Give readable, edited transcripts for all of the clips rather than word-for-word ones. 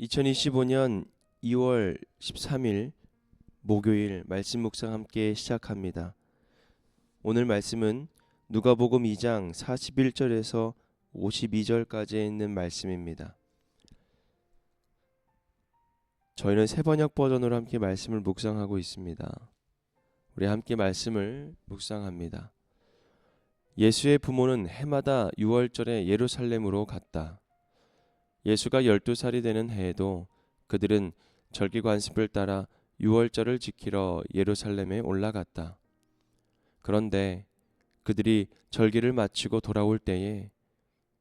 2025년 2월 13일 목요일 말씀 묵상 함께 시작합니다. 오늘 말씀은 누가복음 2장 41절에서 52절까지에 있는 말씀입니다. 저희는 새번역 버전으로 함께 말씀을 묵상하고 있습니다. 우리 함께 말씀을 묵상합니다. 예수의 부모는 해마다 6월절에 예루살렘으로 갔다. 예수가 12살이 되는 해에도 그들은 절기관습을 따라 6월절을 지키러 예루살렘에 올라갔다. 그런데 그들이 절기를 마치고 돌아올 때에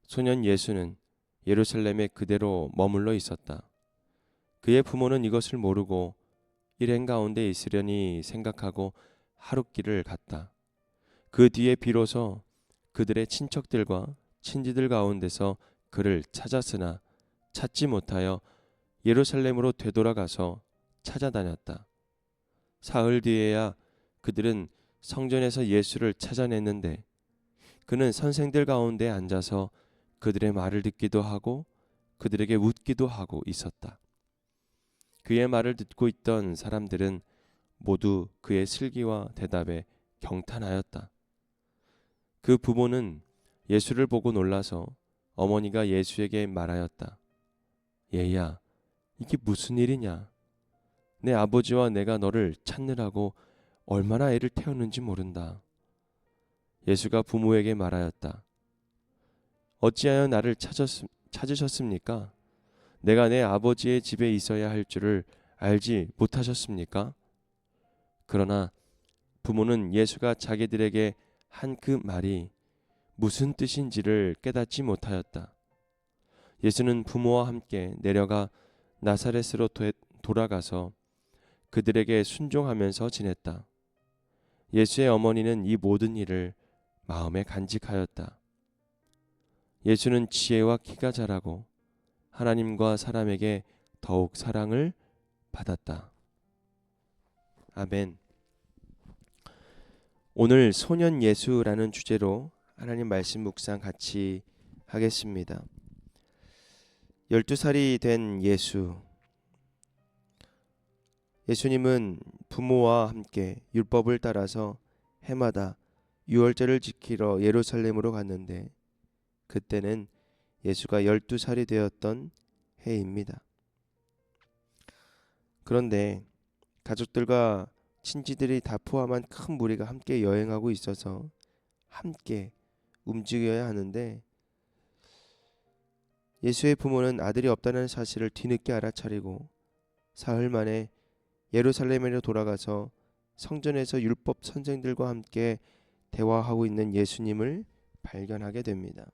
소년 예수는 예루살렘에 그대로 머물러 있었다. 그의 부모는 이것을 모르고 일행 가운데 있으려니 생각하고 하룻길을 갔다. 그 뒤에 비로소 그들의 친척들과 친지들 가운데서 그를 찾았으나 찾지 못하여 예루살렘으로 되돌아가서 찾아다녔다. 사흘 뒤에야 그들은 성전에서 예수를 찾아냈는데 그는 선생들 가운데 앉아서 그들의 말을 듣기도 하고 그들에게 묻기도 하고 있었다. 그의 말을 듣고 있던 사람들은 모두 그의 슬기와 대답에 경탄하였다. 그 부모는 예수를 보고 놀라서 어머니가 예수에게 말하였다. 얘야, 이게 무슨 일이냐? 내 아버지와 내가 너를 찾느라고 얼마나 애를 태웠는지 모른다. 예수가 부모에게 말하였다. 어찌하여 나를 찾으셨습니까? 내가 내 아버지의 집에 있어야 할 줄을 알지 못하셨습니까? 그러나 부모는 예수가 자기들에게 한 그 말이 무슨 뜻인지를 깨닫지 못하였다. 예수는 부모와 함께 내려가 나사렛으로 돌아가서 그들에게 순종하면서 지냈다. 예수의 어머니는 이 모든 일을 마음에 간직하였다. 예수는 지혜와 키가 자라고 하나님과 사람에게 더욱 사랑을 받았다. 아멘. 오늘 소년 예수라는 주제로 하나님 말씀 묵상 같이 하겠습니다. 12살이 된 예수님은 부모와 함께 율법을 따라서 해마다 6월절을 지키러 예루살렘으로 갔는데 그때는 예수가 12살이 되었던 해입니다. 그런데 가족들과 친지들이 다 포함한 큰 무리가 함께 여행하고 있어서 함께 움직여야 하는데 예수의 부모는 아들이 없다는 사실을 뒤늦게 알아차리고 사흘 만에 예루살렘으로 돌아가서 성전에서 율법 선생들과 함께 대화하고 있는 예수님을 발견하게 됩니다.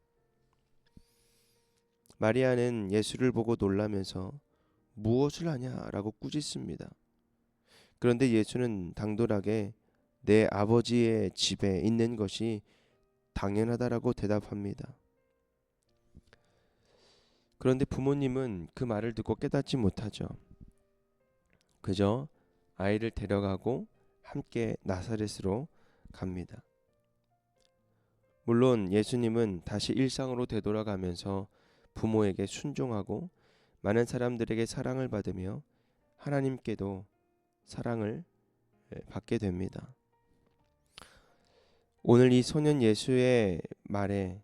마리아는 예수를 보고 놀라면서 무엇을 하냐라고 꾸짖습니다. 그런데 예수는 당돌하게 내 아버지의 집에 있는 것이 당연하다라고 대답합니다. 그런데 부모님은 그 말을 듣고 깨닫지 못하죠. 그저 아이를 데려가고 함께 나사렛으로 갑니다. 물론 예수님은 다시 일상으로 되돌아가면서 부모에게 순종하고 많은 사람들에게 사랑을 받으며 하나님께도 사랑을 받게 됩니다. 오늘 이 소년 예수의 말에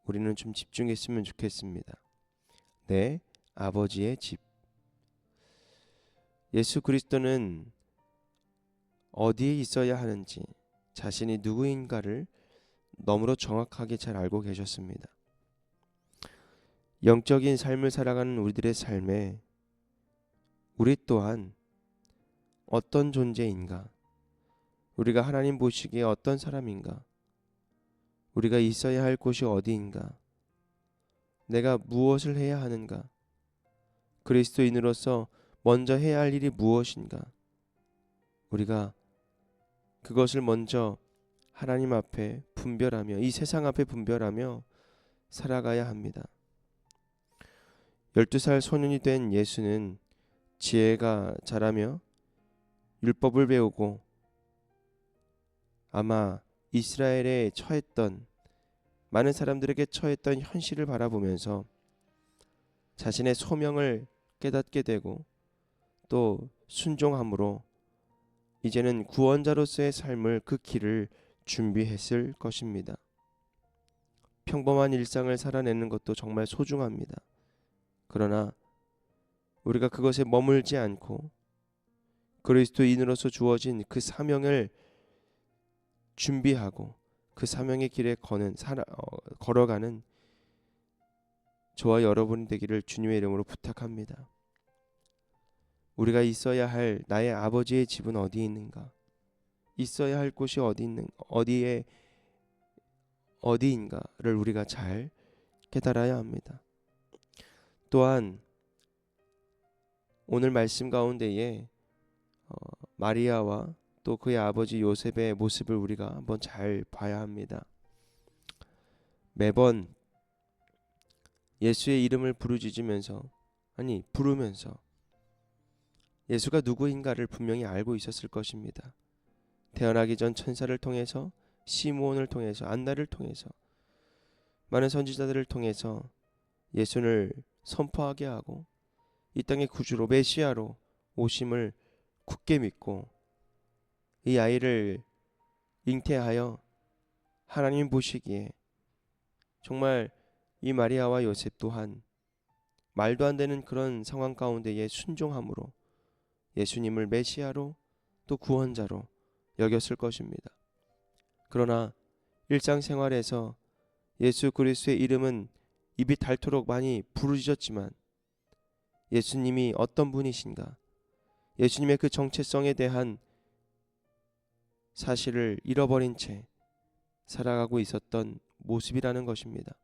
우리는 좀 집중했으면 좋겠습니다. 내 아버지의 집. 예수 그리스도는 어디에 있어야 하는지 자신이 누구인가를 너무도 정확하게 잘 알고 계셨습니다. 영적인 삶을 살아가는 우리들의 삶에 우리 또한 어떤 존재인가? 우리가 하나님 보시기에 어떤 사람인가? 우리가 있어야 할 곳이 어디인가? 내가 무엇을 해야 하는가? 그리스도인으로서 먼저 해야 할 일이 무엇인가? 우리가 그것을 먼저 하나님 앞에 분별하며 이 세상 앞에 분별하며 살아가야 합니다. 12살 소년이 된 예수는 지혜가 자라며 율법을 배우고 아마 이스라엘에 처했던 많은 사람들에게 처했던 현실을 바라보면서 자신의 소명을 깨닫게 되고 또 순종함으로 이제는 구원자로서의 삶을 그 길을 준비했을 것입니다. 평범한 일상을 살아내는 것도 정말 소중합니다. 그러나 우리가 그것에 머물지 않고 그리스도인으로서 주어진 그 사명을 준비하고 그 사명의 길에 걸어가는 저와 여러분이 되기를 주님의 이름으로 부탁합니다. 우리가 있어야 할 나의 아버지의 집은 어디에 있는가? 있어야 할 곳이 어디인가를 우리가 잘 깨달아야 합니다. 또한 오늘 말씀 가운데에 마리아와 또 그의 아버지 요셉의 모습을 우리가 한번 잘 봐야 합니다. 매번 예수의 이름을 부르면서 예수가 누구인가를 분명히 알고 있었을 것입니다. 태어나기 전 천사를 통해서, 시므온을 통해서, 안나를 통해서, 많은 선지자들을 통해서 예수를 선포하게 하고 이 땅의 구주로 메시아로 오심을 굳게 믿고 이 아이를 잉태하여 하나님 보시기에 정말 이 마리아와 요셉 또한 말도 안 되는 그런 상황 가운데에 순종함으로 예수님을 메시아로 또 구원자로 여겼을 것입니다. 그러나 일상생활에서 예수 그리스도의 이름은 입이 닳도록 많이 부르짖었지만 예수님이 어떤 분이신가, 예수님의 그 정체성에 대한 사실을 잃어버린 채 살아가고 있었던 모습이라는 것입니다.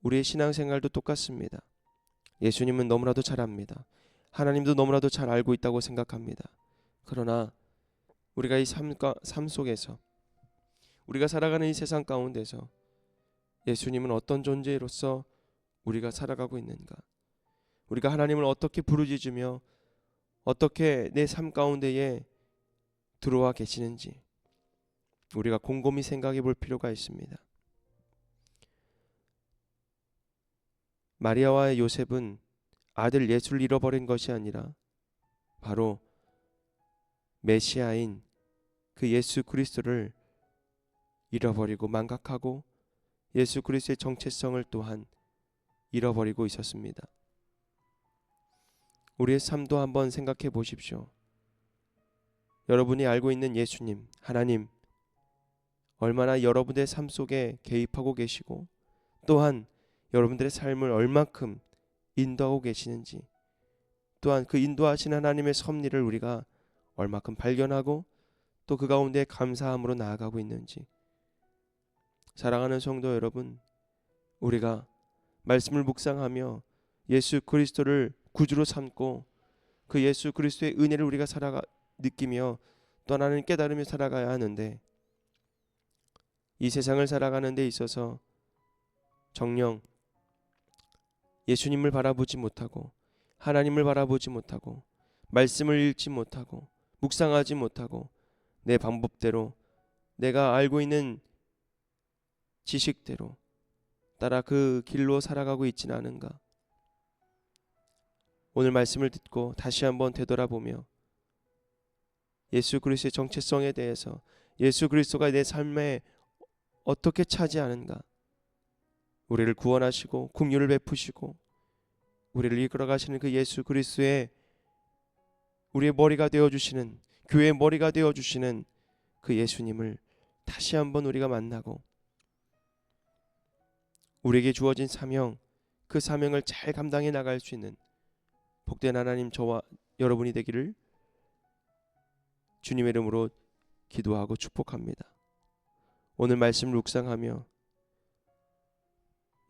우리의 신앙생활도 똑같습니다. 예수님은 너무나도 잘 압니다. 하나님도 너무나도 잘 알고 있다고 생각합니다. 그러나 우리가 이 삶 속에서 우리가 살아가는 이 세상 가운데서 예수님은 어떤 존재로서 우리가 살아가고 있는가, 우리가 하나님을 어떻게 부르짖으며 어떻게 내 삶 가운데에 들어와 계시는지 우리가 곰곰이 생각해 볼 필요가 있습니다. 마리아와 요셉은 아들 예수를 잃어버린 것이 아니라 바로 메시아인 그 예수 그리스도를 잃어버리고 망각하고 예수 그리스도의 정체성을 또한 잃어버리고 있었습니다. 우리의 삶도 한번 생각해 보십시오. 여러분이 알고 있는 예수님, 하나님, 얼마나 여러분의 삶 속에 개입하고 계시고 또한 여러분들의 삶을 얼만큼 인도하고 계시는지, 또한 그 인도하신 하나님의 섭리를 우리가 얼만큼 발견하고 또 그 가운데 감사함으로 나아가고 있는지. 사랑하는 성도 여러분, 우리가 말씀을 묵상하며 예수 그리스도를 구주로 삼고 그 예수 그리스도의 은혜를 우리가 느끼며 또 하나는 깨달으며 살아가야 하는데, 이 세상을 살아가는 데 있어서 정녕 예수님을 바라보지 못하고 하나님을 바라보지 못하고 말씀을 읽지 못하고 묵상하지 못하고 내 방법대로 내가 알고 있는 지식대로 따라 그 길로 살아가고 있지는 않은가. 오늘 말씀을 듣고 다시 한번 되돌아보며 예수 그리스도의 정체성에 대해서, 예수 그리스도가 내 삶에 어떻게 차지하는가, 우리를 구원하시고 긍휼을 베푸시고 우리를 이끌어 가시는 그 예수 그리스도의 우리의 머리가 되어주시는, 교회의 머리가 되어주시는 그 예수님을 다시 한번 우리가 만나고 우리에게 주어진 사명, 그 사명을 잘 감당해 나갈 수 있는 복된 하나님, 저와 여러분이 되기를 주님의 이름으로 기도하고 축복합니다. 오늘 말씀을 묵상하며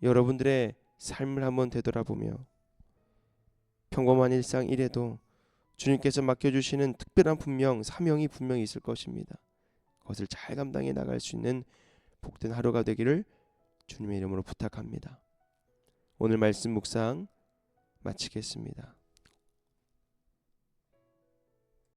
여러분들의 삶을 한번 되돌아보며 평범한 일상 이래도 주님께서 맡겨주시는 특별한 사명이 분명히 있을 것입니다. 그것을 잘 감당해 나갈 수 있는 복된 하루가 되기를 주님의 이름으로 부탁합니다. 오늘 말씀 묵상 마치겠습니다.